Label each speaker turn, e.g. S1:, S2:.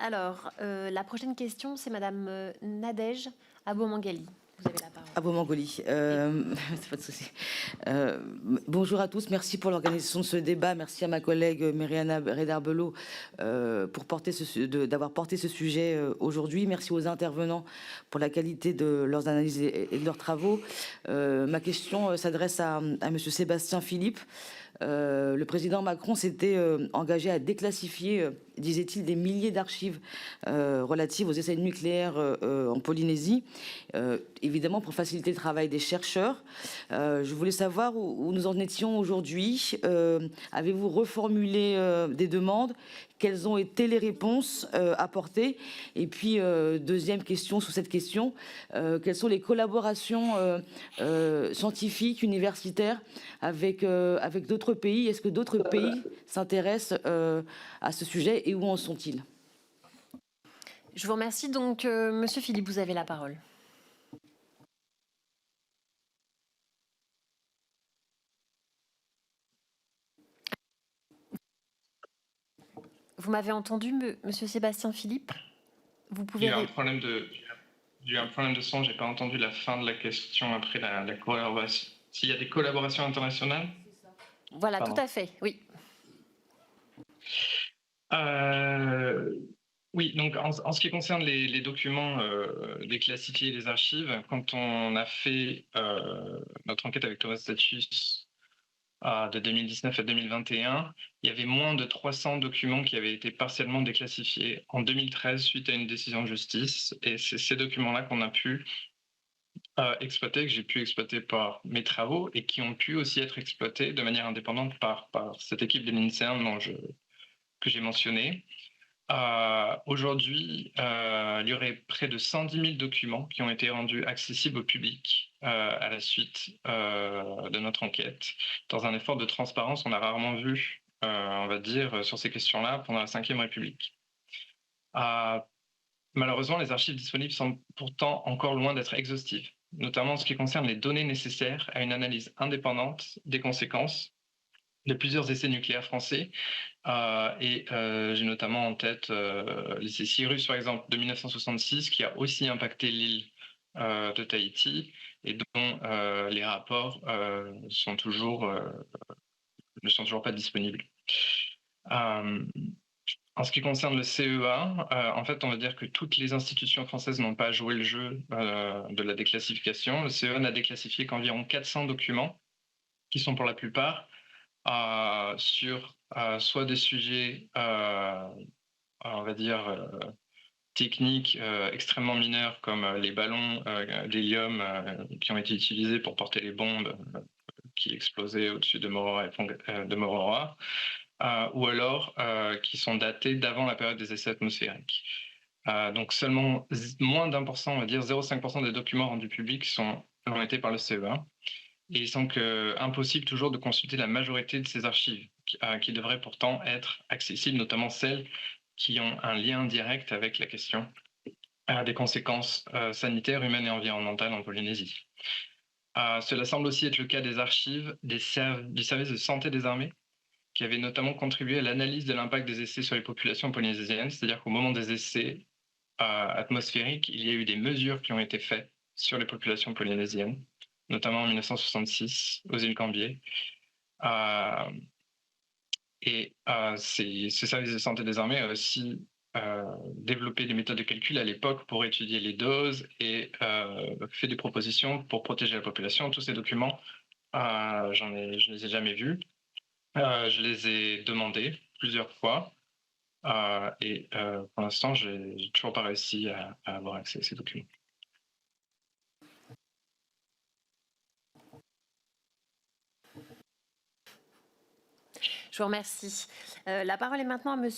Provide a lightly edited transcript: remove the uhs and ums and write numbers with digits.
S1: Alors, la prochaine question, c'est Madame Nadège Abou-Mangali. Vous avez la parole.
S2: Abou-Mangali, c'est pas de souci. Bonjour à tous, merci pour l'organisation de ce débat. Merci à ma collègue Myriana Redarbelot d'avoir porté ce sujet aujourd'hui. Merci aux intervenants pour la qualité de leurs analyses et de leurs travaux. Ma question s'adresse à Monsieur Sébastien Philippe. Le président Macron s'était engagé à déclassifier, disait-il, des milliers d'archives relatives aux essais nucléaires en Polynésie, évidemment pour faciliter le travail des chercheurs. Je voulais savoir où nous en étions aujourd'hui. Avez-vous reformulé des demandes? Quelles ont été les réponses apportées? Et puis, deuxième question sous cette question, quelles sont les collaborations scientifiques, universitaires avec d'autres pays? Est-ce que d'autres pays s'intéressent à ce sujet et où en sont-ils?
S1: Je vous remercie. Donc, Monsieur Philippe, vous avez la parole. Vous m'avez entendu, Monsieur Sébastien Philippe? Vous pouvez...
S3: Il y a eu un problème de son, j'ai pas entendu la fin de la question après la collaboration. S'il y a des collaborations internationales?
S1: Voilà,
S3: Pardon.
S1: tout à fait, oui.
S3: Oui, donc en ce qui concerne les documents déclassifiés, les archives, quand on a fait notre enquête avec Thomas Statius de 2019 à 2021, il y avait moins de 300 documents qui avaient été partiellement déclassifiés en 2013 suite à une décision de justice. Et c'est ces documents-là qu'on a pu exploiter, que j'ai pu exploiter par mes travaux et qui ont pu aussi être exploités de manière indépendante par cette équipe de l'INSERM que j'ai mentionné. Aujourd'hui, il y aurait près de 110 000 documents qui ont été rendus accessibles au public à la suite de notre enquête. Dans un effort de transparence, on a rarement vu, on va dire, sur ces questions-là pendant la Ve République. Malheureusement, les archives disponibles sont pourtant encore loin d'être exhaustives, notamment en ce qui concerne les données nécessaires à une analyse indépendante des conséquences de plusieurs essais nucléaires français. J'ai notamment en tête l'essai Cyrus, par exemple, de 1966, qui a aussi impacté l'île de Tahiti et dont les rapports ne sont toujours pas disponibles. En ce qui concerne le CEA, en fait, on va dire que toutes les institutions françaises n'ont pas joué le jeu de la déclassification. Le CEA n'a déclassifié qu'environ 400 documents, qui sont pour la plupart sur soit des sujets, on va dire, techniques extrêmement mineurs, comme les ballons d'hélium qui ont été utilisés pour porter les bombes qui explosaient au-dessus de Mororoa, ou alors qui sont datés d'avant la période des essais atmosphériques. Donc seulement moins d'1%, on va dire 0,5% des documents rendus publics ont été par le CEA. Et il semble impossible toujours de consulter la majorité de ces archives, qui devraient pourtant être accessibles, notamment celles qui ont un lien direct avec la question des conséquences sanitaires, humaines et environnementales en Polynésie. Cela semble aussi être le cas des archives du service de santé des armées, qui avait notamment contribué à l'analyse de l'impact des essais sur les populations polynésiennes, c'est-à-dire qu'au moment des essais atmosphériques, il y a eu des mesures qui ont été faites sur les populations polynésiennes, notamment en 1966 aux îles Gambier. Ce service de santé des armées a aussi développé des méthodes de calcul à l'époque pour étudier les doses et fait des propositions pour protéger la population. Tous ces documents, je ne les ai jamais vus. Je les ai demandés plusieurs fois et pour l'instant, je n'ai toujours pas réussi à avoir accès à ces documents.
S1: Je vous remercie. La parole est maintenant à Monsieur